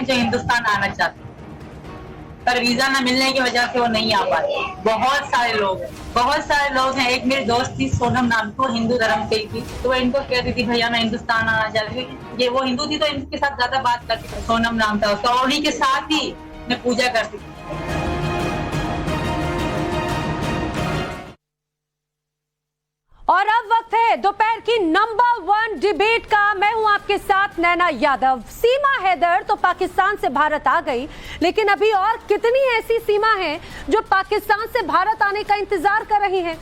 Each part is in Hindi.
जो हिंदुस्तान आना चाहते हैं, पर वीजा न मिलने की वजह से वो नहीं आ पाते। बहुत सारे लोग हैं। एक मेरी दोस्त थी सोनम नाम को, हिंदू धर्म से थी, तो वो इनको कहती थी भैया मैं हिंदुस्तान आना चाहती हूँ। ये वो हिंदू थी तो इनके साथ ज्यादा बात करती थी। सोनम नाम था उसका, और उन्हीं के साथ ही मैं पूजा करती थी। और अब वक्त है दोपहर की नंबर 1 डिबेट का। मैं हूं आपके साथ नैना यादव। सीमा हैदर तो पाकिस्तान से भारत आ गई, लेकिन अभी और कितनी ऐसी सीमा हैं जो पाकिस्तान से भारत आने का इंतजार कर रही हैं?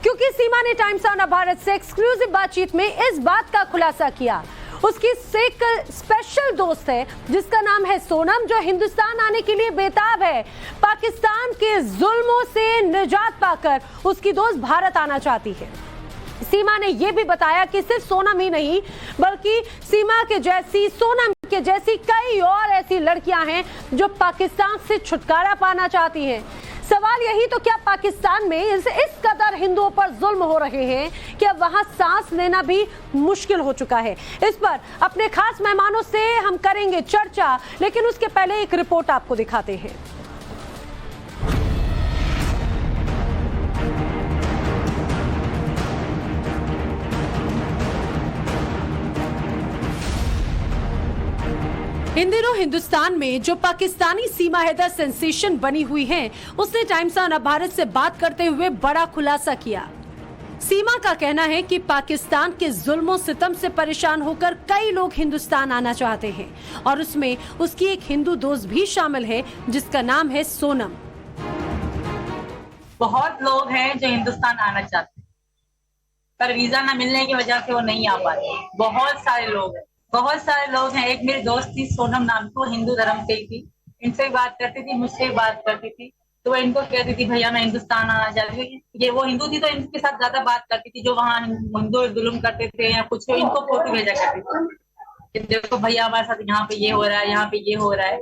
क्योंकि सीमा ने टाइम्स ऑफ भारत से एक्सक्लूसिव बातचीत में इस बात का खुलासा किया। उसकी एक स्पेशल दोस्त है जिसका नाम है सोनम, जो हिंदुस्तान आने के लिए बेताब है। पाकिस्तान के जुल्मों से निजात पाकर उसकी दोस्त भारत आना चाहती है। सीमा ने यह भी बताया कि सिर्फ सोनम ही नहीं, बल्कि सीमा के जैसी, सोनम के जैसी कई और ऐसी लड़कियां हैं जो पाकिस्तान से छुटकारा पाना चाहती हैं। सवाल यही तो, क्या पाकिस्तान में इस कदर हिंदुओं पर जुल्म हो रहे हैं कि अब वहां सांस लेना भी मुश्किल हो चुका है? इस पर अपने खास मेहमानों से हम करेंगे चर्चा, लेकिन उसके पहले एक रिपोर्ट आपको दिखाते हैं। इन दिनों हिंदुस्तान में जो पाकिस्तानी सीमा हैदर सेंसेशन बनी हुई है, उसने टाइम्स ऑफ भारत से बात करते हुए बड़ा खुलासा किया। सीमा का कहना है कि पाकिस्तान के जुल्मों सितम से परेशान होकर कई लोग हिंदुस्तान आना चाहते हैं, और उसमें उसकी एक हिंदू दोस्त भी शामिल है जिसका नाम है सोनम। बहुत लोग हैं जो हिंदुस्तान आना चाहते हैं, पर वीजा न मिलने की वजह से वो नहीं आ पाते। बहुत सारे लोग हैं। एक मेरी दोस्त थी सोनम नाम को, हिंदू धर्म से थी, इनसे बात करती थी, मुझसे बात करती थी, तो वो इनको कहती थी भैया मैं हिंदुस्तान आना चाहती हूँ। ये वो हिंदू थी तो इनके साथ ज्यादा बात करती थी, जो वहाँ हिंदू जुल्म करते थे या कुछ, इनको फोटो भेजा करती थी, देखो भैया हमारे साथ यहाँ पे ये हो रहा है, यहाँ पे ये हो रहा है।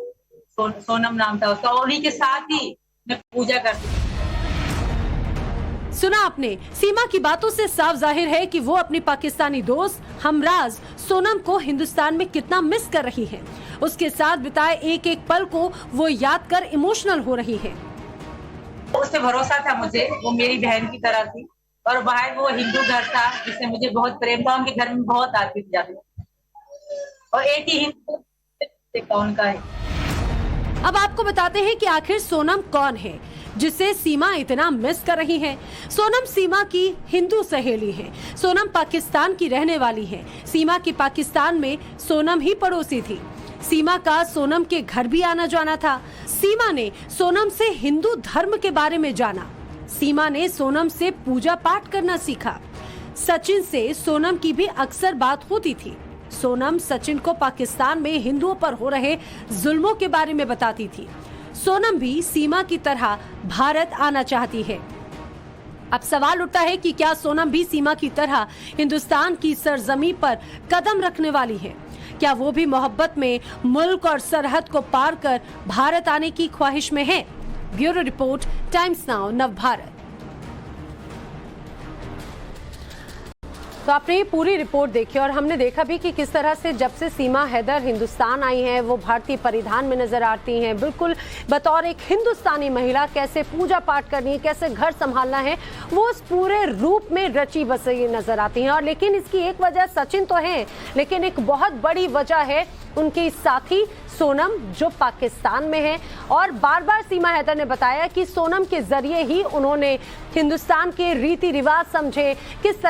सोनम नाम था उसका, और उन्हीं के साथ ही मैं पूजा करती थी। सुना आपने, सीमा की बातों से साफ जाहिर है कि वो अपनी पाकिस्तानी दोस्त हमराज सोनम को हिंदुस्तान में कितना मिस कर रही है। उसके साथ बिताए एक एक पल को वो याद कर इमोशनल हो रही है। उससे भरोसा था मुझे, वो मेरी बहन की तरह थी, और बाहर वो हिंदू घर था जिससे मुझे बहुत प्रेम था। उनके घर में बहुत आती थी जाती, और एक ही हिंदू उनका है। अब आपको बताते हैं कि आखिर सोनम कौन है जिसे सीमा इतना मिस कर रही है। सोनम सीमा की हिंदू सहेली है। सोनम पाकिस्तान की रहने वाली है। सीमा की पाकिस्तान में सोनम ही पड़ोसी थी। सीमा का सोनम के घर भी आना जाना था। सीमा ने सोनम से हिंदू धर्म के बारे में जाना। सीमा ने सोनम से पूजा पाठ करना सीखा। सचिन से सोनम की भी अक्सर बात होती थी। सोनम सचिन को पाकिस्तान में हिंदुओं पर हो रहे जुल्मों के बारे में बताती थी। सोनम भी सीमा की तरह भारत आना चाहती है। अब सवाल उठता है कि क्या सोनम भी सीमा की तरह हिंदुस्तान की सरजमी पर कदम रखने वाली है? क्या वो भी मोहब्बत में मुल्क और सरहद को पार कर भारत आने की ख्वाहिश में है? ब्यूरो रिपोर्ट, टाइम्स नाउ नव भारत। तो आपने ये पूरी रिपोर्ट देखी और हमने देखा भी कि किस तरह से जब से सीमा हैदर हिंदुस्तान आई हैं, वो भारतीय परिधान में नजर आती हैं। बिल्कुल बतौर एक हिंदुस्तानी महिला कैसे पूजा पाठ करनी है, कैसे घर संभालना है, वो उस पूरे रूप में रची बसी नजर आती हैं। और लेकिन इसकी एक वजह सचिन तो है, लेकिन एक बहुत बड़ी वजह है उनके साथी सोनम जो पाकिस्तान में है। और बार बार सीमा हैदर ने बताया कि सोनम के जरिए ही उन्होंने हिंदुस्तान के रीति रिवाज समझे, किस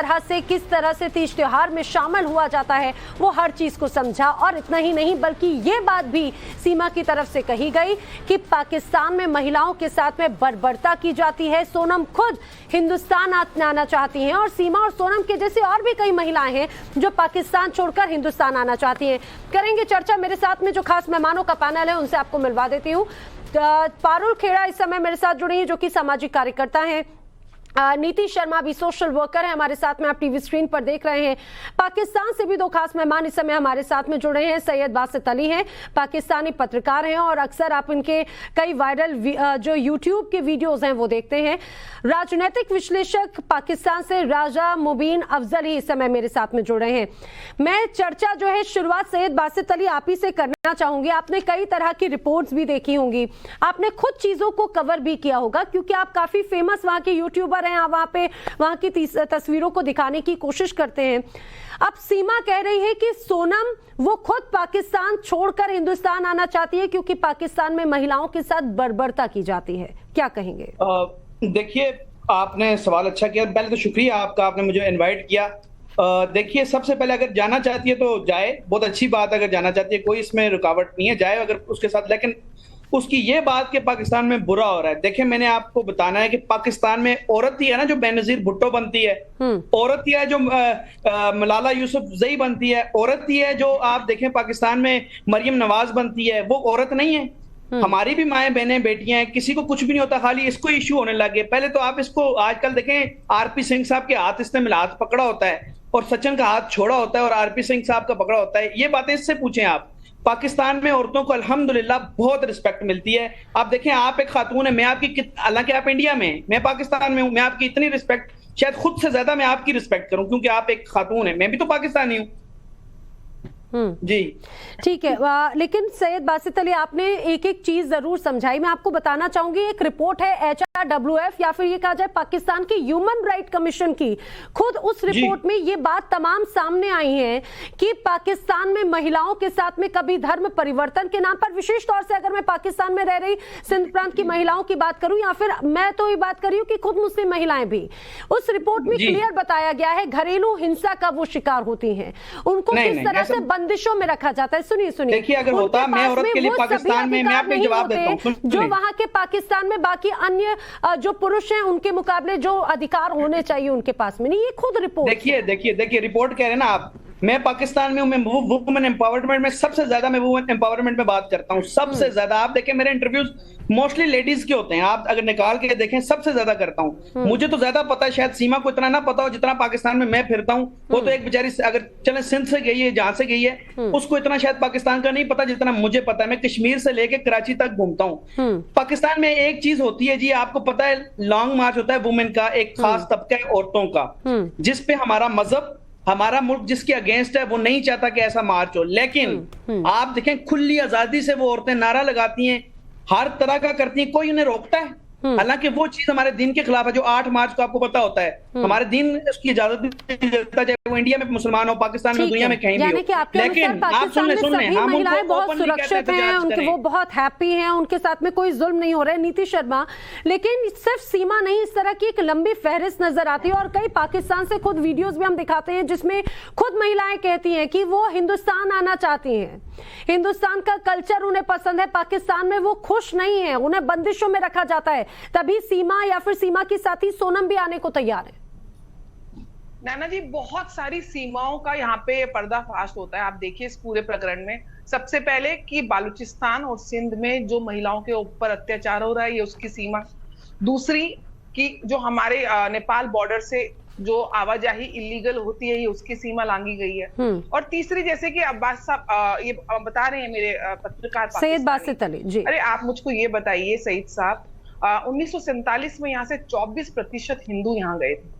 तरह से तीज त्योहार में शामिल हुआ जाता है, वो हर चीज को समझा। और इतना ही नहीं, बल्कि ये बात भी सीमा की तरफ से कही गई कि पाकिस्तान में महिलाओं के साथ में बर्बरता की जाती है। सोनम खुद हिंदुस्तान आना चाहती हैं, और सीमा और सोनम के जैसे और भी कई महिलाएं हैं जो पाकिस्तान छोड़कर हिंदुस्तान आना चाहती हैं। करेंगे चर्चा। मेरे साथ में जो खास मेहमानों का पैनल है उनसे आपको मिलवा देती हूँ। पारुल खेड़ा इस समय मेरे साथ जुड़ी हैं, जो कि सामाजिक कार्यकर्ता हैं। नीति शर्मा भी सोशल वर्कर है हमारे साथ में, आप टीवी स्क्रीन पर देख रहे हैं। पाकिस्तान से भी दो खास मेहमान इस समय हमारे साथ में जुड़े हैं। सैयद बासित अली हैं, पाकिस्तानी पत्रकार हैं और अक्सर आप इनके कई वायरल जो यूट्यूब के वीडियोस हैं वो देखते हैं। राजनीतिक विश्लेषक पाकिस्तान से राजा मुबीन अफजल ही इस समय मेरे साथ में जुड़े हैं। मैं चर्चा जो है शुरुआत सैयद बासित अली आप ही से करना चाहूंगी। आपने कई तरह की रिपोर्ट्स भी देखी होंगी, आपने खुद चीजों को कवर भी किया होगा क्योंकि आप काफी फेमस वहां के यूट्यूबर हैं, वहां की तस्वीरों को दिखाने की कोशिश करते हैं। अब सीमा कह रही है कि सोनम वो खुद पाकिस्तान छोड़कर हिंदुस्तान आना चाहती है क्योंकि पाकिस्तान में महिलाओं के साथ बर्बरता की जाती है, क्या कहेंगे? देखिए, आपने सवाल अच्छा किया। पहले तो शुक्रिया आपका, आपने मुझे इनवाइट किया। देखिए, सबसे पहले अगर जाना चाहती है तो जाए, बहुत अच्छी बात। अगर जाना चाहती है कोई इसमें रुकावट नहीं है, जाए अगर उसके साथ। लेकिन उसकी ये बात कि पाकिस्तान में बुरा हो रहा है, देखिए मैंने आपको बताना है कि पाकिस्तान में औरत ही है ना जो बेनजीर भुट्टो बनती है, औरत ही है जो मलाला यूसुफजई बनती है, औरत ही है जो आप देखें पाकिस्तान में मरियम नवाज बनती है, वो औरत नहीं है? हमारी भी माएं बहनें बेटियां हैं, किसी को कुछ भी नहीं होता, खाली इसको इश्यू होने लगे। पहले तो आप इसको आजकल देखें, आरपी सिंह साहब के हाथ इसने मिला, हाथ पकड़ा होता है और सचिन का हाथ छोड़ा होता है और आरपी सिंह साहब का पकड़ा होता है। ये बातें इससे पूछें आप। पाकिस्तान में औरतों को अल्हम्दुलिल्लाह बहुत रिस्पेक्ट मिलती है। आप देखें, आप एक खातून है, मैं आपकी, हालांकि आप इंडिया में, मैं पाकिस्तान में हूं, मैं आपकी इतनी रिस्पेक्ट, शायद खुद से ज्यादा मैं आपकी रिस्पेक्ट करूं क्योंकि आप एक खातून है, मैं भी तो पाकिस्तानी हूं। जी ठीक है। लेकिन सैयद बासित अली आपने एक एक चीज जरूर समझाई, मैं आपको बताना चाहूंगी। एक रिपोर्ट है HRWF या फिर ये कहा जाए पाकिस्तान की ह्यूमन राइट कमीशन की, खुद उस रिपोर्ट में ये बात तमाम सामने आई है कि पाकिस्तान में महिलाओं के साथ में कभी धर्म परिवर्तन के नाम पर, विशेष तौर से अगर मैं पाकिस्तान में रह रही सिंध प्रांत की महिलाओं की बात करूं या फिर मैं तो ये बात कर रही हूं कि खुद मुस्लिम महिलाएं भी, उस रिपोर्ट में क्लियर बताया गया है घरेलू हिंसा का वो शिकार होती हैं, उनको किस तरह से बंदिशों में रखा जाता है। सुनिए देखिए, अगर होता मैं औरत के लिए पाकिस्तान में, मैं आपको जवाब देता हूं, जो वहां के पाकिस्तान में बाकी अन्य जो पुरुष हैं उनके मुकाबले जो अधिकार होने चाहिए उनके पास में नहीं, ये खुद रिपोर्ट। देखिए रिपोर्ट कह रहे हैं ना आप, मैं पाकिस्तान में हूं, मैं वुमेन एम्पावरमेंट में सबसे ज्यादा, मैं वुमेन एम्पावरमेंट में बात करता हूं सबसे ज्यादा। आप देखें मेरे इंटरव्यूज मोस्टली लेडीज के होते हैं, आप अगर निकाल के देखें सबसे ज्यादा करता हूं। मुझे तो ज्यादा पता है, शायद सीमा को इतना ना पता हो जितना पाकिस्तान में मैं फिरता हूं। वो तो एक बेचारी अगर चले सिंध से गई है, जहां से गई है, उसको इतना शायद पाकिस्तान का नहीं पता जितना मुझे पता है। मैं कश्मीर से लेके कराची तक घूमता हूं। पाकिस्तान में एक चीज होती है जी, आपको पता है, लॉन्ग मार्च होता है वुमेन का, एक खास तबका है औरतों का, जिसपे हमारा मजहब, हमारा मुल्क जिसके अगेंस्ट है, वो नहीं चाहता कि ऐसा मार्च हो। लेकिन आप देखें, खुली आजादी से वो औरतें नारा लगाती हैं, हर तरह का करती हैं, कोई उन्हें रोकता है? हालांकि वो चीज हमारे दिन के खिलाफ है जो 8 मार्च को आपको पता होता है, हमारे दिन उसकी इजाजत नहीं देता, चाहे वो इंडिया में मुसलमान हो, पाकिस्तान में, दुनिया में कहीं भी हो। लेकिन आप सुन लें, हम महिलाएं बहुत सुरक्षित हैं, उनके वो बहुत हैप्पी हैं, उनके साथ में कोई जुल्म नहीं हो रहा है। नीति शर्मा, लेकिन सिर्फ सीमा नहीं, इस तरह की एक लंबी फहरिस्त नजर आती है और कई पाकिस्तान से खुद वीडियोस भी हम दिखाते हैं जिसमें खुद महिलाएं कहती हैं कि वो हिंदुस्तान आना चाहती हैं, हिंदुस्तान का कल्चर उन्हें पसंद है, पाकिस्तान में वो खुश नहीं है, उन्हें बंदिशों में रखा जाता है। तभी सीमा या फिर सीमा की साथी सोनम भी आने को तैयार है। नैना जी, बहुत सारी सीमाओं का यहाँ पे पर्दाफाश होता है। आप देखिए इस पूरे प्रकरण में, सबसे पहले कि बालूचिस्तान और सिंध में जो महिलाओं के ऊपर अत्याचार हो रहा है, ये उसकी सीमा। दूसरी कि जो हमारे नेपाल बॉर्डर से जो आवाजाही इलीगल होती है, ये उसकी सीमा लांघी गई है। और तीसरी, जैसे कि अब्बास साहब ये बता रहे हैं, मेरे पत्रकार सैयद बासित अली जी, अरे आप मुझको ये बताइए सईद साहब, 1947 में यहाँ से 24% हिंदू यहाँ गए थे,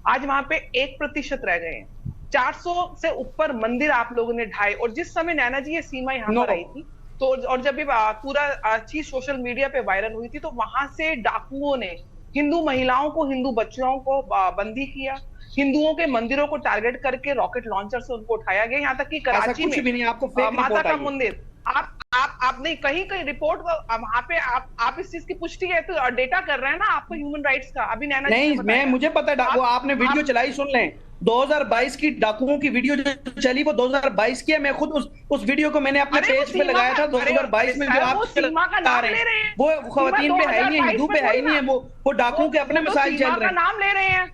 आज वहां पे 1% रह गए हैं। 400 से ऊपर मंदिर आप लोगों ने ढाए। और जिस समय नैना जी ये सीमा यहाँ पर आई थी, तो और जब ये पूरा चीज सोशल मीडिया पे वायरल हुई थी, तो वहां से डाकुओं ने हिंदू महिलाओं को, हिंदू बच्चियों को बंदी किया, हिंदुओं के मंदिरों को टारगेट करके रॉकेट लॉन्चर से उनको उठाया गया। यहाँ तक कि कराची में भी नहीं, आपको फेक माता का मंदिर, आप नहीं, कहीं रिपोर्ट वहां पे आप इस चीज की पुष्टि है तो डेटा कर रहे हैं ना आपको ह्यूमन राइट्स का। अभी नैना नहीं, मैं मुझे पता है, वो आपने वीडियो चलाई, सुन लें, 2022 की डाकुओं की वीडियो जो चली वो 2022 की है। मैं खुद उस वीडियो को मैंने अपने पेज पे लगाया था 2022 में, जो आप बता रहे हैं वो खवातीन पे है ही नहीं, हिंदू पे है ही नहीं है, वो डाकुओं के अपने मसाइल चल रहे हैं। नाम ले रहे हैं,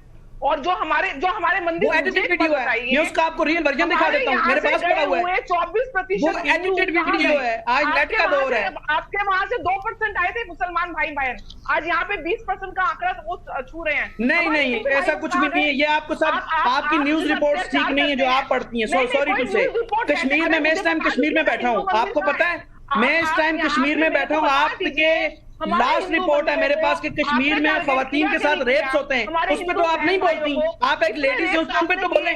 और जो हमारे मंदिर, वो एडिटेड वीडियो है, ये उसका आपको रियल वर्जन दिखा देता हूँ, मेरे पास पड़ा हुआ है। 24% वो एडिटेड वीडियो है, आज नेट का दौर है। आपके वहां से 2% आए थे मुसलमान भाई बहन, आज यहाँ पे 20% का आंकड़ा वो छू रहे हैं। नहीं, ऐसा कुछ भी नहीं है, ये आपको सब आपकी न्यूज रिपोर्ट्स ठीक नहीं है जो आप पढ़ती हैं। सॉरी टू से, कश्मीर में मैं इस टाइम कश्मीर में बैठा हूँ, आपको पता है मैं इस टाइम कश्मीर में बैठा हूँ। आपके लास्ट रिपोर्ट है मेरे पास कि कश्मीर में खवातीन के साथ रेप्स होते हैं, उस पर तो आप नहीं बोलती। आप एक लेडीज उस पर तो बोले।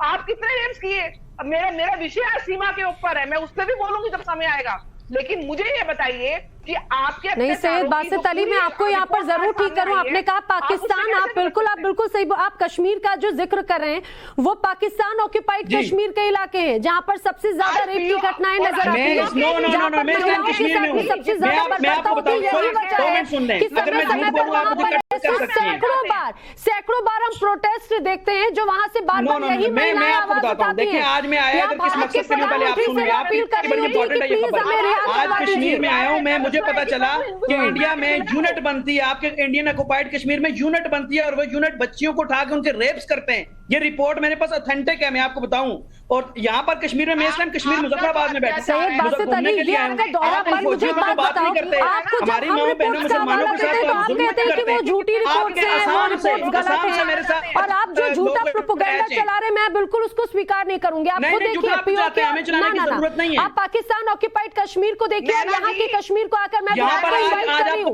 आप कितने रेप्स किए? मेरा विषय आज सीमा के ऊपर है, मैं उस पर भी बोलूंगी जब समय आएगा। लेकिन मुझे ये बताइए कि आपके नहीं सैयद बासित अली, मैं आपको यहाँ पर जरूर ठीक करूं। आपने कहा पाकिस्तान, आप बिल्कुल सही, आप कश्मीर का जो जिक्र कर रहे हैं वो पाकिस्तान ऑक्यूपाइड कश्मीर के इलाके हैं जहाँ पर सबसे ज्यादा रेप की घटनाएं नजर आती हैं, जहाँ पर महिलाओं के साथ भी सबसे ज्यादा बर्ताव होता है। यही वजह है कि समय समय पर वहाँ पर सैकड़ों बार हम प्रोटेस्ट देखते हैं जो वहाँ से बार बार यही महिलाएं आवाज उठाती हैं। आज मैं आया इधर किस मकसद के लिए, पहले आप सुनिए, अपील कर रही हूँ कि प्लीज हमें रिहा आज करवा कश्मीर दीजिए। में आया हूँ मैं, मुझे पता चला कि इंडिया में यूनिट बनती है, आपके इंडियन ऑक्युपाइड कश्मीर में यूनिट बनती है और वो यूनिट बच्चियों को उठा के उनके रेप्स करते हैं। ये रिपोर्ट मेरे पास ऑथेंटिक है, मैं आपको बताऊं। और यहाँ पर कश्मीर में मैं इस टाइम कश्मीर मुजफ्फराबाद में बैठा सैयद बासित अली, ये आपका दौरा पर मुझे एक बात बताओ, आपको जब हम रिपोर्ट्स का हवाला देते हैं तो आप कहते हैं कि वो झूठी रिपोर्ट्स हैं, वो रिपोर्ट्स गलत हैं, और आप जो झूठा प्रोपेगेंडा चला रहे हैं मैं बिल्कुल उसको स्वीकार नहीं करूंगी। आप खुद देखिए आप पाकिस्तान ऑक्यूपाइड कश्मीर को देखिए और यहाँ की कश्मीर को आकर मैं आपको इनवाइट कर रही हूँ,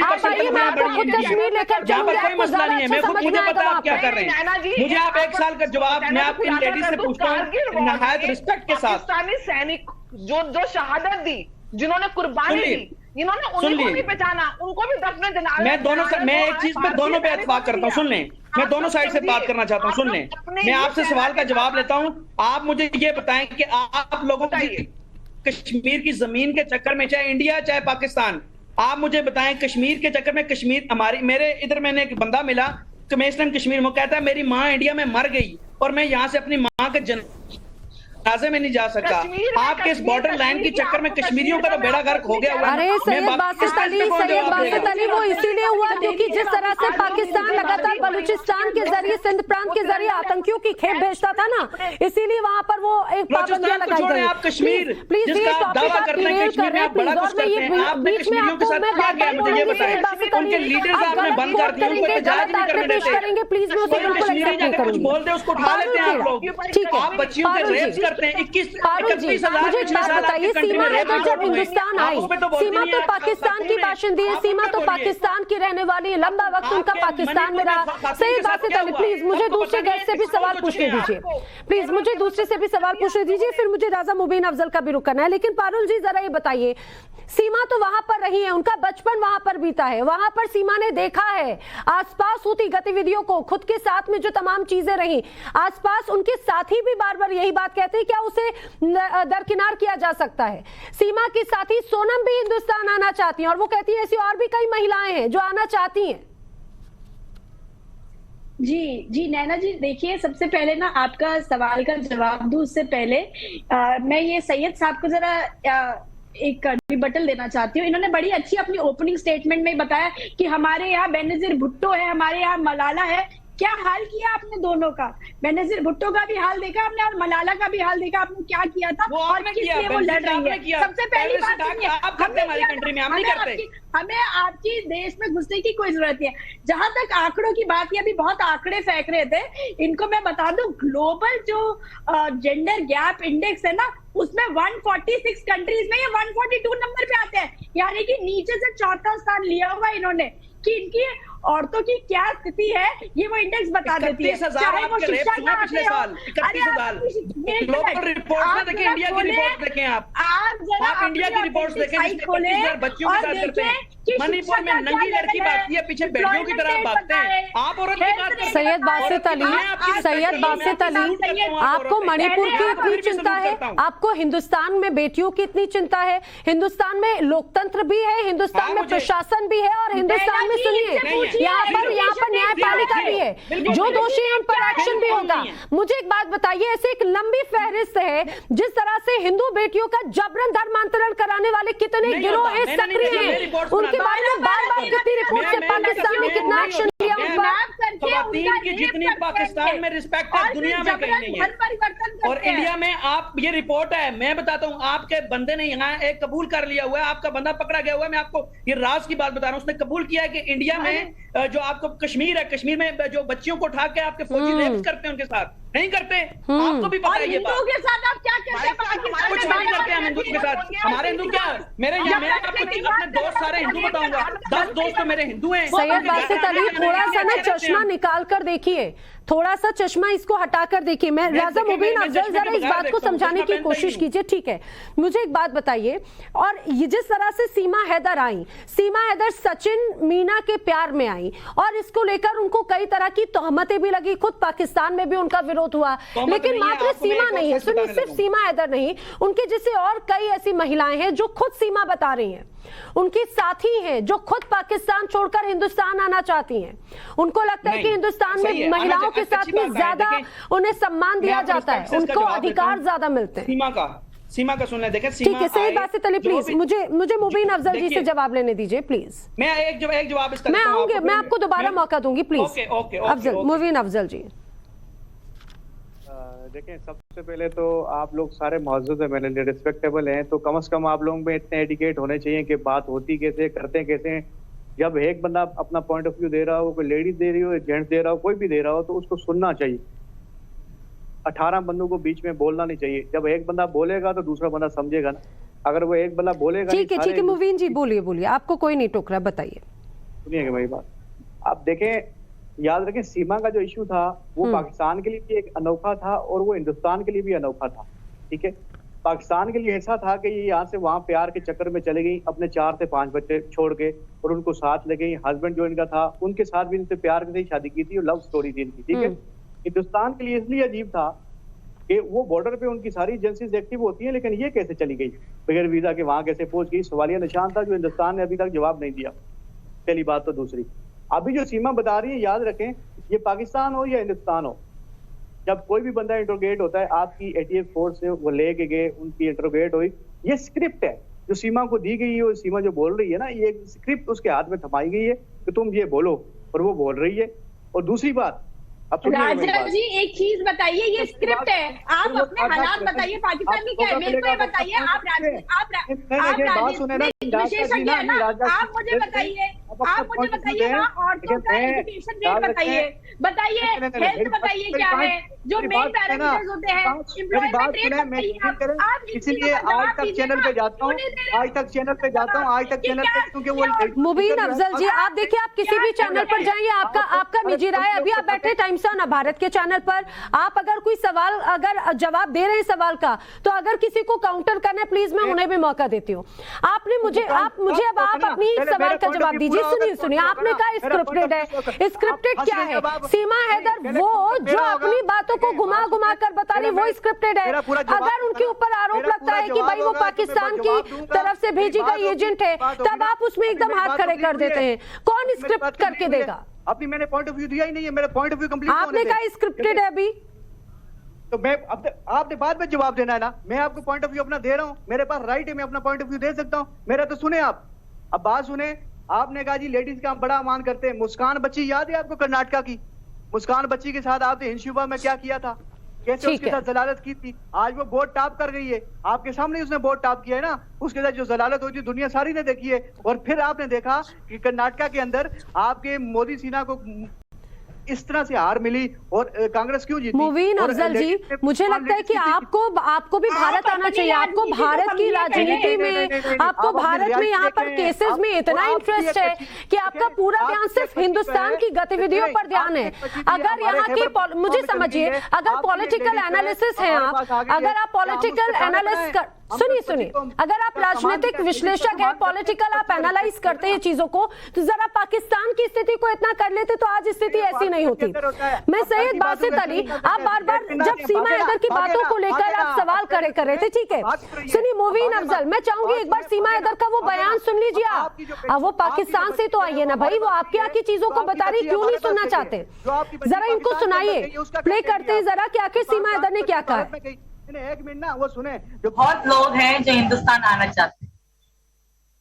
आप आइए, मैं आपको खुद कश्मीर लेकर जाऊंगी, आपको ज्यादा अच्छा समझ में आएगा वहाँ क्या कर रहे हैं। मुझे आप एक साल का जवाब मैं आपकी लेडीज से पूछता हूँ नहायत रिस्पेक्ट के साथ। पाकिस्तानी सैनिक जो शहादत दी, जिन्होंने कुर्बानी दी, इन्होंने उनको भी पहचाना, उनको भी दफन जनाज़ा। मैं एक चीज पे दोनों पे इत्तेफाक करता हूँ, सुन लें, मैं दोनों साइड से बात करना चाहता हूँ, सुन लें। मैं आपसे सवाल का जवाब लेता हूँ, आप मुझे ये बताएं कि आप लोगों को कश्मीर की जमीन के चक्कर में, चाहे इंडिया चाहे पाकिस्तान, आप मुझे बताएं कश्मीर के चक्कर में, कश्मीर हमारी, मेरे इधर मैंने एक बंदा मिला कि मैं इस टाइम कश्मीर में, कहता है मेरी माँ इंडिया में मर गई और मैं यहाँ से अपनी माँ के जनाजे में नहीं जा सकता। आपके इस बॉर्डर लाइन के चक्कर में कश्मीरियों का तो बेड़ा गर्क हो गया हुआ। अरे सैयद बासित अली, वो इसीलिए हुआ क्योंकि जिस तरह से पाकिस्तान लगातार बलूचिस्तान के जरिए, सिंध प्रांत के जरिए आतंकियों की खेप भेजता था ना, इसीलिए वहाँ पर वो एक पाबंदियां लगाई गई। आप कश्मीर प्लीज ये टॉपिक आप क्लियर कर रहे हैं प्लीज, और मैं ये बीच में आपको मैं बात बोलूंगी सैयद बासित अली, आप गलत रिपोर्ट करेंगे, गलत आंकड़े पेश करेंगे, प्लीज मैं उसे बिल्कुल एक्सेप्ट नहीं करूंगी। बोलते उसको उठा लेते हैं आप लोग, ठीक है, आप बच्चियों के रेप करते हैं। 21-31,000 मुझे एक बात बताइए, सीमा है तो जब हिंदुस्तान आई, सीमा तो पाकिस्तान की बाशिंदी है, सीमा तो पाकिस्तान की रहने वाली है, लंबा वक्त उनका पाकिस्तान में रहा। सही बासित अली, प्लीज मुझे दूसरे गेस्ट से भी सवाल पूछने दीजिए, प्लीज मुझे दूसरे से भी सवाल पूछने दीजिए, फिर मुझे राजा मुबीन अफजल का भी रुख करना है। लेकिन पारुल जी जरा ये बताइए, सीमा तो वहां पर रही है, उनका बचपन वहां पर बीता है, वहां पर सीमा ने देखा है आसपास होती गतिविधियों को, खुद के साथ में जो तमाम चीजें रही आसपास, उनके साथी भी बार बार यही बात कहते हैं क्या उसे दरकिनार किया जा सकता है। सीमा की साथी सोनम भी हिंदुस्तान आना चाहती हैं और वो कहती है ऐसी और भी कई महिलाएं हैं जो आना चाहती हैं। जी नैना जी, देखिए सबसे पहले ना आपका सवाल का जवाब दूं उससे पहले मैं ये सैयद साहब को जरा एक रिबटल देना चाहती हूँ। इन्होंने बड़ी अच्छी अपनी ओपनिंग स्टेटमेंट में बताया कि हमारे यहाँ बेनजीर भुट्टो है, हमारे यहाँ मलाला है। क्या हाल किया आपने दोनों का? बेनजीर भुट्टो का भी हाल देखा आपने और मलाला का भी हाल देखा आपने, क्या किया था और किस लिए वो लड़ रही है। सबसे पहली बात हमें आपकी देश में घुसने की कोई जरूरत नहीं है। जहां तक आंकड़ों की बात, ये अभी बहुत आंकड़े फेंक रहे थे, इनको मैं बता दूं, ग्लोबल जो जेंडर गैप इंडेक्स है ना, उसमें 146 कंट्रीज में ये 142 नंबर पे आते हैं, यानी कि नीचे से चौथा स्थान लिया हुआ इन्होंने कि इनकी औरतों की क्या स्थिति है ये वो इंडेक्स बता देती है। चाहे वो शिक्षा का पिछले साल 31,000 ग्लोबल रिपोर्ट में देखें, इंडिया की रिपोर्ट देखें, आप इंडिया की रिपोर्ट देखें जिसमें 25,000 बच्चियों के साथ करते हैं। मणिपुर में नंगी लड़की भागती है, पीछे बेटियों की तरह भागते हैं। आप औरत की बात करते हैं। सैयद बासित अली, आपको मणिपुर की इतनी चिंता है, आपको हिंदुस्तान में बेटियों की इतनी चिंता है, हिंदुस्तान में लोकतंत्र भी है, हिंदुस्तान में प्रशासन भी है, और हिंदुस्तान में सुनिए यहाँ पर न्यायपालिका भी है, जो दोषी है उन पर एक्शन भी होगा। मुझे एक बात बताइए, ऐसे एक लंबी फहरिस्त है जिस तरह से हिंदू बेटियों का जबरन धर्मांतरण कराने वाले कितने गिरोह हैं, सक्रिय हैं, उनके बारे में बार बार कितनी रिपोर्ट से पाकिस्तान ने कितना एक्शन लिया उन खवातीन की जितनी पाकिस्तान में रिस्पेक्ट है दुनिया में कहीं नहीं है। और इंडिया में आप, ये रिपोर्ट है, मैं बताता हूँ, आपके बंदे ने यहाँ एक कबूल कर लिया हुआ है, आपका बंदा पकड़ा गया हुआ है। मैं आपको ये राज की बात बता रहा हूँ, उसने कबूल किया है कि इंडिया में जो आपको कश्मीर है, कश्मीर में जो बच्चियों को उठा के आपके फौजी रेप करते हैं, उनके साथ नहीं करते, आपको भी पता है ये बात। के साथ आप क्या करते हैं? कुछ नहीं करते हम हिंदू के साथ। हमारे हिंदू क्या, मेरे यहाँ, मैं आपको अपने दोस्त सारे हिंदू बताऊंगा, 10 दोस्त तो मेरे हिंदू हैं। सैयद बासित अली, थोड़ा सा ना चश्मा निकाल कर देखिए, थोड़ा सा चश्मा इसको हटाकर देखिए। मैं राजा मुबीन अफजल, जरा इस बात को समझाने की कोशिश कीजिए, ठीक है? मुझे एक बात बताइए, और ये जिस तरह से सीमा हैदर आई, सीमा हैदर सचिन मीना के प्यार में आई और इसको लेकर उनको कई तरह की तोहमतें भी लगी, खुद पाकिस्तान में भी उनका विरोध हुआ, लेकिन मात्र सीमा नहीं है, सुनिए, सिर्फ सीमा हैदर नहीं, उनके जैसे और कई ऐसी महिलाएं हैं जो खुद सीमा बता रही हैं, उनकी साथी हैं जो खुद पाकिस्तान छोड़कर हिंदुस्तान आना चाहती हैं। उनको लगता है कि हिंदुस्तान में महिलाओं के साथ में ज्यादा उन्हें सम्मान दिया जाता है, उनको अधिकार ज्यादा मिलते हैं। सीमा का सुनना, देखें, ठीक है, सैयद बासित अली प्लीज मुझे मुबीन अफजल जी से जवाब लेने दीजिए प्लीज। मैं एक जवाब इसका मैं आऊंगी, मैं आपको दोबारा मौका दूंगी प्लीज। अफजल, मुबीन अफजल जी। देखें, सबसे पहले तो आप लोग सारे मौजूद है, मेरे लिए रिस्पेक्टेबल हैं, तो कम से कम आप लोगों में इतने एडिकेट होने चाहिए कि बात होती कैसे, करते कैसे। जब एक बंदा अपना पॉइंट ऑफ व्यू दे रहा हो, कोई लेडीज दे रही हो, जेंट्स दे रहा हो, कोई भी दे रहा हो, तो उसको सुनना चाहिए। 18 बंदों को बीच में बोलना नहीं चाहिए। जब एक बंदा बोलेगा तो दूसरा बंदा समझेगा ना, अगर वो एक बंदा बोलेगा। ठीक है मुबीन जी, बोलिए, आपको कोई नहीं टोक रहा, बताइए। सुनिएगा मेरी बात, आप देखें, याद रखें, सीमा का जो इशू था वो पाकिस्तान के लिए भी एक अनोखा था और वो हिंदुस्तान के लिए भी अनोखा था, ठीक है? पाकिस्तान के लिए ऐसा था कि ये यहाँ से वहाँ प्यार के चक्कर में चले गई, अपने 4 से 5 बच्चे छोड़ के, और उनको साथ ले गई। हस्बैंड जो इनका था, उनके साथ भी इनसे प्यार से शादी की थी और लव स्टोरी थी इनकी, ठीक है? हिंदुस्तान के लिए इसलिए अजीब था कि वो बॉर्डर पे उनकी सारी एजेंसीज एक्टिव होती हैं, लेकिन ये कैसे चली गई बगैर वीजा के, वहां कैसे पहुंच गई? सवालिया निशान था जो हिंदुस्तान ने अभी तक जवाब नहीं दिया। पहली बात तो। दूसरी, अभी जो सीमा बता रही है, याद रखें, ये पाकिस्तान हो या हिंदुस्तान हो, जब कोई भी बंदा इंट्रोगेट होता है, आपकी ATF फोर्स से वो लेके गए, उनकी इंट्रोगेट हुई, ये स्क्रिप्ट है जो सीमा को दी गई है। और सीमा जो बोल रही है ना, ये स्क्रिप्ट उसके हाथ में थमाई गई है कि तुम ये बोलो, और वो बोल रही है। और दूसरी बात, राजा जी एक चीज बताइए, ये स्क्रिप्ट है, आप अपने हालात बताइए पाकिस्तान की क्या है, मेरे को ये बताइए। आप विशेषज्ञ है ना, आप मुझे बताइए औरतों का एजुकेशन रेट बताइए, हेल्थ बताइए क्या है, जो मेन पैरामीटर्स होते हैं, एम्प्लॉयमेंट रेट बताइए। आप इसीलिए आज तक चैनल पे जाता हूँ, क्योंकि वो मुबीन अफजल जी, आप देखिए, आप किसी भी चैनल पर जाएंगे, आपका निजी राय, अभी आप बैठे टाइम्स ऑन भारत के चैनल पर, आप अगर कोई सवाल, अगर जवाब दे रहे हैं सवाल का, तो अगर किसी को काउंटर करना है, प्लीज मैं उन्हें भी मौका देती हूँ। आपने मुझे अब आप अपनी सवाल का जवाब दीजिए। सुनिए, आपने कहा स्क्रिप्टेड है, स्क्रिप्टेड क्या है? सीमा हैदर वो जो अपनी बातों को घुमा कर बता रही, वो स्क्रिप्टेड है? अगर उनके ऊपर आरोप लगता है कि भाई वो पाकिस्तान की तरफ से भेजी गई एजेंट है, तब आप उसमें एकदम हाथ खड़े कर देते हैं। कौन स्क्रिप्ट करके देगा? अपनी मैंने पॉइंट ऑफ व्यू दिया ही नहीं है, मेरा पॉइंट ऑफ व्यू कंप्लीट। आपने कहा स्क्रिप्टेड है अभी, तो मैं आपने बाद में जवाब देना है ना। मैं आपको पॉइंट ऑफ व्यू अपना दे रहा हूं, मेरे पास राइट है, मैं अपना पॉइंट ऑफ व्यू दे सकता हूं। मेरा तो सुने आप, अब बात सुने। आपने कहा जी लेडीज का हम बड़ा मान करते हैं। मुस्कान बच्ची याद है आपको, कर्नाटका की मुस्कान बच्ची के साथ आपने हिंदुशुबा में क्या किया था, कैसे उसके साथ जलालत की थी? आज वो बोर्ड टॉप कर गई है, आपके सामने उसने बोर्ड टॉप किया है ना। उसके साथ जो जलालत हुई थी दुनिया सारी ने देखी है। और फिर आपने देखा कि कर्नाटका के अंदर आपके मोदी सिन्हा को इस तरह से हार मिली और कांग्रेस क्यों जीती? मुबीन अफजल जी, मुझे लगता है कि आपको भी भारत आना चाहिए। आपको भारत की राजनीति में, आपको भारत में यहाँ पर केसेस में इतना इंटरेस्ट है कि आपका पूरा ध्यान सिर्फ हिंदुस्तान की गतिविधियों पर ध्यान है। अगर यहाँ की, मुझे समझिए, अगर पॉलिटिकल एनालिसिस है आप, अगर आप पॉलिटिकल एनालिस्ट सुनिए, अगर आप राजनीतिक विश्लेषक हैं, पॉलिटिकल आप एनालाइज करते हैं चीजों को, तो जरा पाकिस्तान की स्थिति को इतना कर लेते तो आज स्थिति ऐसी नहीं होती। मैं सैयद बासित अली, आप बार-बार जब सीमा हैदर की बातों को लेकर आप सवाल कर रहे थे, ठीक है? सुनिए मुबीन अफजल, मैं चाहूंगी एक बार सीमा हैदर का वो बयान सुन लीजिए आप। वो पाकिस्तान से तो आई है ना भाई, वो आपके यहाँ की चीजों को बता रही, क्यों नहीं सुनना चाहते? जरा इनको सुनाइए, प्ले करते हैं जरा कि आखिर सीमा हैदर ने क्या कहा है। एक मिनट ना, वो सुने। बहुत लोग हैं जो हिंदुस्तान आना चाहते हैं,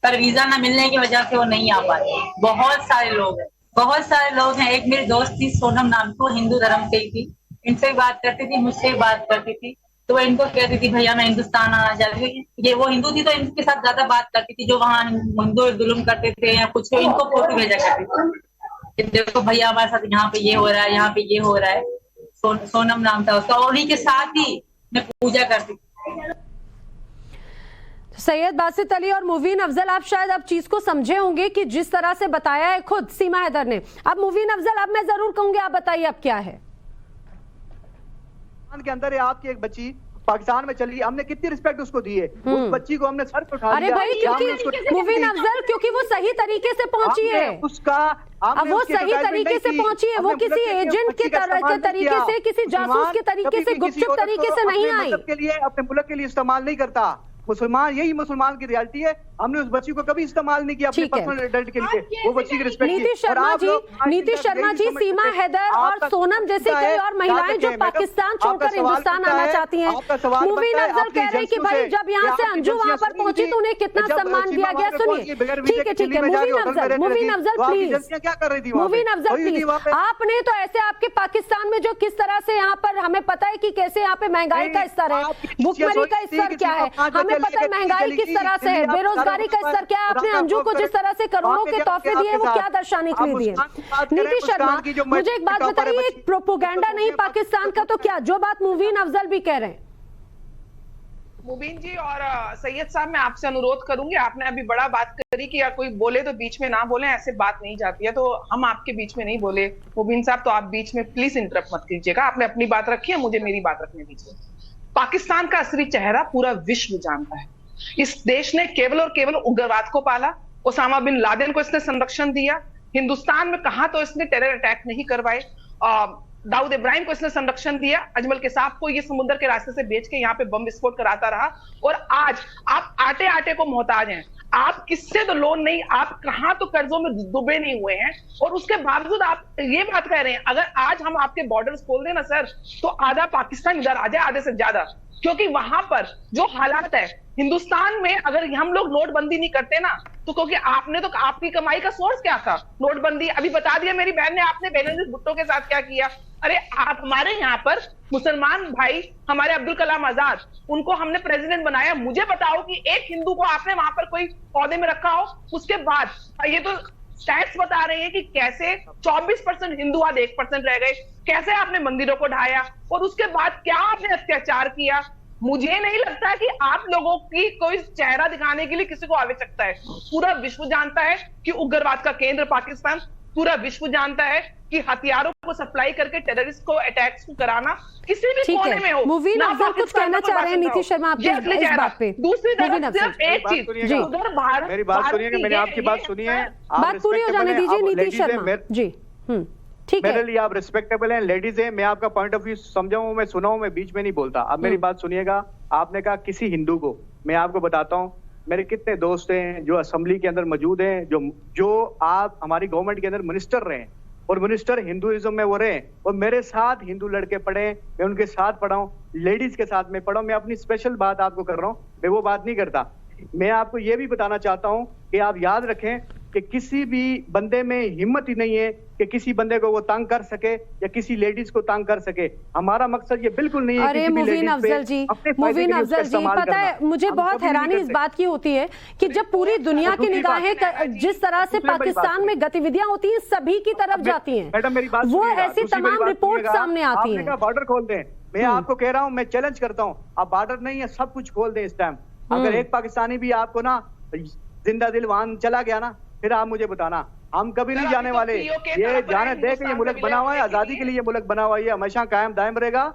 पर वीजा न मिलने की वजह से वो नहीं आ पाते। बहुत सारे लोग हैं, बहुत सारे लोग हैं। एक मेरी दोस्त थी सोनम नाम की, वो हिंदू धर्म से ही थी। इनसे भी बात करती थी, मुझसे भी बात करती थी। तो वो इनको कहती थी भैया मैं हिंदुस्तान आना चाहती हूँ। ये वो हिंदू थी तो इनके साथ ज्यादा बात करती थी, जो वहाँ हिंदू जुल्म करते थे या कुछ, इनको फोटो भेजा करती थी कि देखो भैया हमारे साथ यहाँ पे ये हो रहा है, यहाँ पे ये हो रहा है। सोनम नाम था उसका। उन्हीं के साथ ही मैं पूजा करती थी। सैयद बासित अली और मुवीन अफजल, आप शायद अब चीज को समझे होंगे कि जिस तरह से बताया है खुद सीमा हैदर ने। अब मुवीन अफजल, अब मैं जरूर कहूंगी आप बताइए अब क्या है। के अंदर है आपकी एक बच्ची पाकिस्तान में चली, हमने कितनी रिस्पेक्ट उसको दी है, उस बच्ची को हमने सर पे उठा अरे लिया। भाई क्योंकि मुवीन अफजल क्योंकि वो सही तरीके से पहुंची है उसका, अब वो सही तरीके से पहुंची है, वो किसी एजेंट के तरीके से, किसी जासूस के तरीके से, गुपचुप तरीके से नहीं आई। के लिए, अपने मुल्क के लिए इस्तेमाल नहीं करता मुसलमान, यही मुसलमान की रियलिटी है। हमने उस बच्ची को कभी इस्तेमाल नहीं किया अपने पर्सनल एडल्ट के लिए, वो बच्ची की रिस्पेक्ट। नीतीश शर्मा जी, सीमा हैदर और सोनम जैसे कई और महिलाएं जो पाकिस्तान छोड़कर हिंदुस्तान आना चाहती हैं, मुवीन अफजल कह रहे हैं कि भाई जब यहाँ से अंजू वहां पर पहुंची तो उन्हें कितना सम्मान दिया गया। सुनिए, ठीक है, मुवीन अफजल प्लीज, क्या कर रही थी मुवीन अफजल प्लीज, आपने तो ऐसे आपके पाकिस्तान में जो किस तरह से यहाँ पर हमें पता है कि कैसे यहाँ पे महंगाई का स्तर है, भुखमरी का स्तर क्या है, हमें पता है महंगाई किस तरह से है, बेरोजगारी का स्तर क्या है। आपने अंजू को जिस तरह से करोड़ों के तोहफे दिए वो क्या दर्शाने के लिए दिए। नीतीश शर्मा, मुझे एक बात बताइए, एक प्रोपोगेंडा नहीं पाकिस्तान का तो क्या, जो बात मुवीन अफजल भी कह रहे हैं। मुबीन जी और सैयद साहब, मैं आपसे अनुरोध करूंगी, आपने अभी बड़ा बात करी कि यार कोई बोले तो बीच में ना बोले, ऐसे बात नहीं जाती है, तो हम आपके बीच में नहीं बोले। मुबीन साहब तो आप बीच में प्लीज इंटरप्ट मत कीजिएगा, आपने अपनी बात रखी है, मुझे मेरी बात रखने दीजिए। पाकिस्तान का असली चेहरा पूरा विश्व जानता है। इस देश ने केवल और केवल उग्रवाद को पाला, ओसामा बिन लादेन को इसने संरक्षण दिया, हिंदुस्तान में कहां तो इसने टेरर अटैक नहीं करवाए, दाऊद इब्राहिम को इसने संरक्षण दिया, अजमल केसाब को ये समुद्र के रास्ते से बेच के यहाँ पे बम विस्फोट कराता रहा, और आज आप आटे आटे को मोहताज हैं। आप किससे तो लोन नहीं, आप कहां तो कर्जों में डूबे नहीं हुए हैं, और उसके बावजूद आप ये बात कह रहे हैं अगर आज हम आपके बॉर्डर्स खोल दें ना सर, तो आधा पाकिस्तान इधर आ जाए, आधे से ज्यादा, क्योंकि वहां पर जो हालात है हिंदुस्तान में, अगर हम लोग नोटबंदी नहीं करते ना, तो क्योंकि आपने तो, आपकी कमाई का सोर्स क्या था? नोटबंदी। अभी बता दिया मेरी बहन ने, आपने बेनजीर भुट्टो के साथ क्या किया। अरे आप, हमारे यहाँ पर मुसलमान भाई, हमारे अब्दुल कलाम आजाद, उनको हमने प्रेसिडेंट बनाया। मुझे बताओ कि एक हिंदू को आपने वहां पर कोई पौधे में रखा हो? उसके बाद ये तो स्टैट्स बता रहे हैं कि कैसे 24% हिंदू आज 1% रह गए, कैसे आपने मंदिरों को ढाया, और उसके बाद क्या आपने अत्याचार किया। मुझे नहीं लगता कि आप लोगों की कोई चेहरा दिखाने के लिए किसी को आवश्यकता है। पूरा विश्व जानता है कि उग्रवाद का केंद्र पाकिस्तान, पूरा विश्व जानता है कि हथियारों को सप्लाई करके टेररिस्ट को अटैक्स को कराना किसी भी कोने में हो। मुवीन अफजल कुछ कहना चाह रहे हैं नीतीश शर्मा आपके इस बात पे। दूसरी तरफ सिर्फ एक चीज, जी मेरी बात सुनिए, मैंने आपकी बात सुनी है, बात पूरी हो जाने दीजिए नीतीश शर्मा जी। ठीक है, मेरे लिए आप रिस्पेक्टेबल हैं, लेडीज हैं, मैं आपका पॉइंट ऑफ व्यू समझाऊं, मैं सुनाऊं, मैं बीच में नहीं बोलता। अब मेरी बात सुनिएगा, आपने कहा किसी हिंदू को, मैं आपको बताता हूं मेरे कितने दोस्त हैं जो असेंबली के अंदर मौजूद हैं, जो आप हमारी गवर्नमेंट के अंदर मिनिस्टर रहे, और मिनिस्टर हिंदुइज्म में वो रहे, और मेरे साथ हिंदू लड़के पढ़े, मैं उनके साथ पढ़ा हूं, लेडीज के साथ में पढ़ा हूं। मैं अपनी स्पेशल बात आपको कर रहा हूं, मैं वो बात नहीं करता। मैं आपको ये भी बताना चाहता हूं कि आप याद रखें कि किसी भी बंदे में हिम्मत ही नहीं है कि किसी बंदे को वो तंग कर सके या किसी लेडीज को तंग कर सके। हमारा मकसद ये बिल्कुल नहीं है। अरे मुवीन अफजल जी, पता है मुझे बहुत हैरानी इस बात की होती है कि जब पूरी दुनिया की निगाहें जिस तरह से पाकिस्तान में गतिविधियां होती हैं सभी की तरफ जाती हैं, मैडम मेरी बात, वो ऐसी तमाम रिपोर्ट सामने आती हैं। बॉर्डर खोल दें, मैं आपको कह रहा हूँ, मैं चैलेंज करता हूँ, आप बॉर्डर नहीं है, सब कुछ खोल दें इस टाइम। अगर एक पाकिस्तानी भी आपको ना जिंदा दिल वहां चला गया ना, फिर आप मुझे बताना, हम कभी नहीं जाने वाले। ये जाने दे कि ये मुल्क बना हुआ है, आजादी के लिए ये मुल्क बना हुआ है, ये हमेशा कायम दायम रहेगा।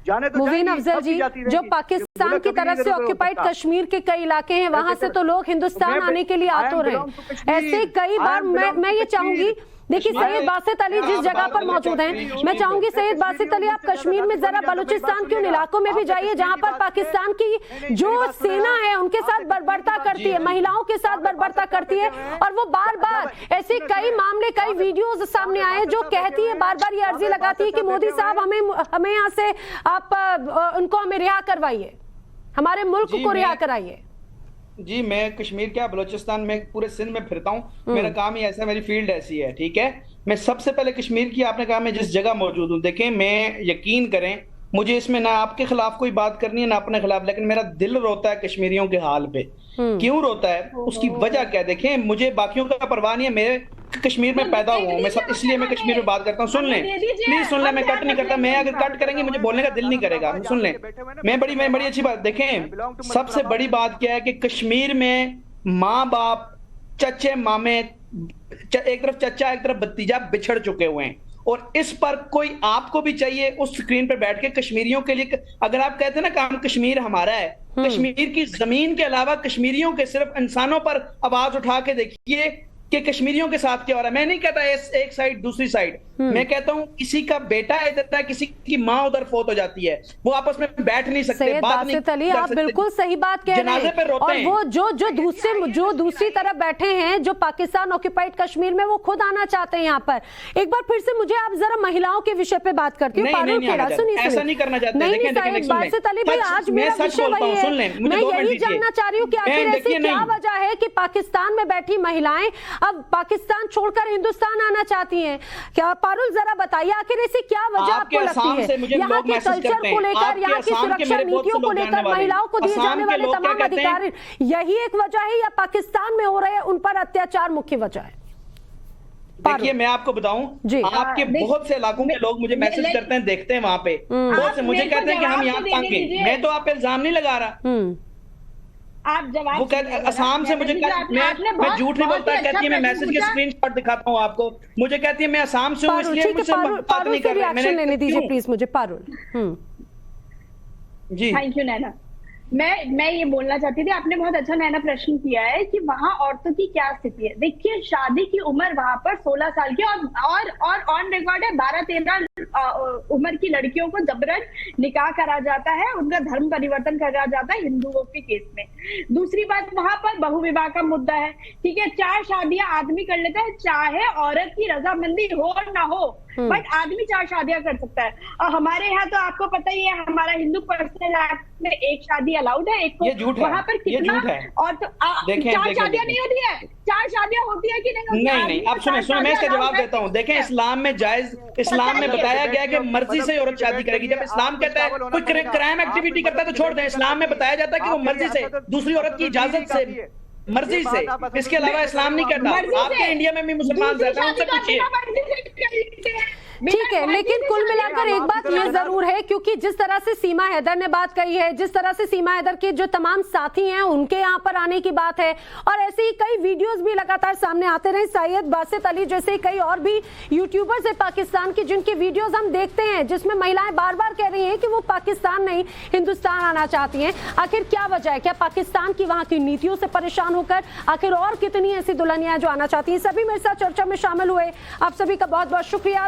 जाने तो मुवीन अफजल जी, जो पाकिस्तान की तरफ से ऑक्यूपाइड कश्मीर के कई इलाके हैं, वहां से तो लोग हिंदुस्तान आने के लिए आतुर रहे। ऐसे कई बार मैं ये चाहूंगी, देखिए सैयद बासित अली जिस जगह पर मौजूद हैं, मैं चाहूंगी सैयद बासित अली आप कश्मीर में जरा बलूचिस्तान के उन इलाकों में भी जाइए जहां पर पाकिस्तान की जो सेना है उनके साथ बर्बरता करती है, महिलाओं के साथ बर्बरता करती है, और वो बार बार ऐसे कई मामले, कई वीडियोस सामने आए जो कहती है, बार बार ये अर्जी लगाती है कि मोदी साहब हमें यहाँ से आप उनको हमें रिहा करवाइए, हमारे मुल्क को रिहा कराइए। जी मैं कश्मीर क्या बलूचिस्तान में पूरे सिंध में फिरता हूँ, मेरा काम ही ऐसा है, मेरी फील्ड ऐसी है, ठीक है। मैं सबसे पहले कश्मीर की, आपने कहा मैं जिस जगह मौजूद हूँ, देखें मैं यकीन करें मुझे इसमें ना आपके खिलाफ कोई बात करनी है ना अपने खिलाफ, लेकिन मेरा दिल रोता है कश्मीरियों के हाल पे। क्यों रोता है, उसकी वजह क्या है? देखें मुझे बाकियों का परवाह नहीं है, मेरे कश्मीर में पैदा हुआ हूं मैं, सब इसलिए मैं कश्मीर में बात करता हूं। सुन लें प्लीज, सुन लें, मैं कट नहीं करता, मैं अगर कट करेंगे मुझे बोलने का दिल नहीं करेगा। सुन लें, मैं बड़ी अच्छी बात, देखें सबसे बड़ी बात क्या है कि कश्मीर में माँ बाप, चचे मामे, एक तरफ चचा एक तरफ भतीजा बिछड़ चुके हुए हैं, और इस पर कोई आपको भी चाहिए उस स्क्रीन पर बैठ के कश्मीरियों के लिए, अगर आप कहते हैं ना काम कश्मीर हमारा है, कश्मीर की जमीन के अलावा कश्मीरियों के सिर्फ इंसानों पर आवाज उठा के देखिए कि कश्मीरियों के साथ क्या हो रहा है। मैं नहीं कहता एक साइड दूसरी साइड, मैं कहता हूँ किसी का बेटा इधर है, किसी की माँ उधर फोत हो जाती है, वो आपस में बैठ नहीं सकते, बात नहीं कर सकते। आप बिल्कुल सही बात कह रहे हैं। और वो जो दूसरी तरफ बैठे हैं, जो पाकिस्तान ऑक्यूपाइड कश्मीर में, वो खुद आना चाहते हैं यहाँ पर। एक बार फिर से मुझे आप जरा महिलाओं के विषय पे बात करती हूँ। ऐसा नहीं करना चाहते। बासित अली भाई, आज मेरा विषय वही है, मैं यही जानना चाह रही हूँ कि आखिर ऐसी क्या वजह है कि पाकिस्तान में बैठी महिलाएं अब पाकिस्तान छोड़कर हिंदुस्तान आना चाहती हैं? क्या पारुल जरा बताइए, आखिर ऐसी क्या वजह आपको लगती है? यहाँ के कल्चर को लेकर, यहाँ की सुरक्षा नीतियों को लेकर, महिलाओं को दिए जाने वाले तमाम अधिकार, यही एक वजह है या पाकिस्तान में हो रहे उन पर अत्याचार मुख्य वजह है? देखिए मैं आपको बताऊं, आपके बहुत से इलाकों के लोग मुझे मैसेज करते हैं, देखते हैं वहां पे, बहुत से मुझे कहते हैं कि हम यहाँ तंग हैं। मैं तो आप पे इल्जाम नहीं लगा रहा, आप जवाब, वो कहते असम से मुझे मैं झूठ नहीं बोलता, कहती है मैं मैसेज के स्क्रीनशॉट दिखाता हूँ आपको, मुझे कहती है मैं असम से हूँ इसलिए मुझसे बात नहीं कर रहे। मैंने लेने दीजिए प्लीज मुझे पारुल। जी थैंक यू नैना। मैं ये बोलना चाहती थी, आपने बहुत अच्छा नैना प्रश्न किया है कि वहाँ औरतों की क्या स्थिति है। देखिए शादी की उम्र वहां पर 16 साल की और ऑन रिकॉर्ड है 12-13 उम्र की लड़कियों को जबरन निकाह करा जाता है, उनका धर्म परिवर्तन करा जाता है हिंदुओं के केस में। दूसरी बात, वहां पर बहुविवाह का मुद्दा है, ठीक है, 4 शादियां आदमी कर लेता है, चाहे औरत की रजामंदी हो ना हो, बट आदमी 4 शादियां कर सकता है। और हमारे यहाँ तो आपको पता ही है, हमारा हिंदू पर्सनल एक्ट में 1 शादी अलाउड है, एक को वहां पर कितना, और तो 4 शादियां नहीं होती है, 4 शादियां होती है कि नहीं। आप सुने मैं इसका जवाब देता हूँ। देखें इस्लाम में जायज, इस्लाम में बताया गया कि मर्जी से औरत शादी करेगी। जब इस्लाम कहता है कोई क्राइम एक्टिविटी करता है तो छोड़ दें, इस्लाम में बताया जाता है कि वो मर्जी से, दूसरी औरत की इजाजत से, मर्जी से, इसके अलावा इस्लाम नहीं कहता। आपके इंडिया में भी मुसलमान रहते हैं, उनसे पूछिए। ठीक है, लेकिन कुल मिलाकर एक बात ये जरूर है, क्योंकि जिस तरह से सीमा हैदर ने बात कही है, जिस तरह से सीमा हैदर के जो तमाम साथी हैं उनके यहाँ पर आने की बात है, और ऐसे ही कई वीडियोस भी लगातार सामने आते रहे, सैयद बासित अली जैसे कई और भी यूट्यूबर्स है पाकिस्तान की, जिनके वीडियोस हम देखते हैं जिसमें महिलाएं बार बार कह रही हैं कि वो पाकिस्तान नहीं हिंदुस्तान आना चाहती हैं। आखिर क्या वजह है? क्या पाकिस्तान की वहां की नीतियों से परेशान होकर आखिर और कितनी ऐसी दुल्हनियां जो आना चाहती हैं? सभी मेरे साथ चर्चा में शामिल हुए, आप सभी का बहुत बहुत शुक्रिया।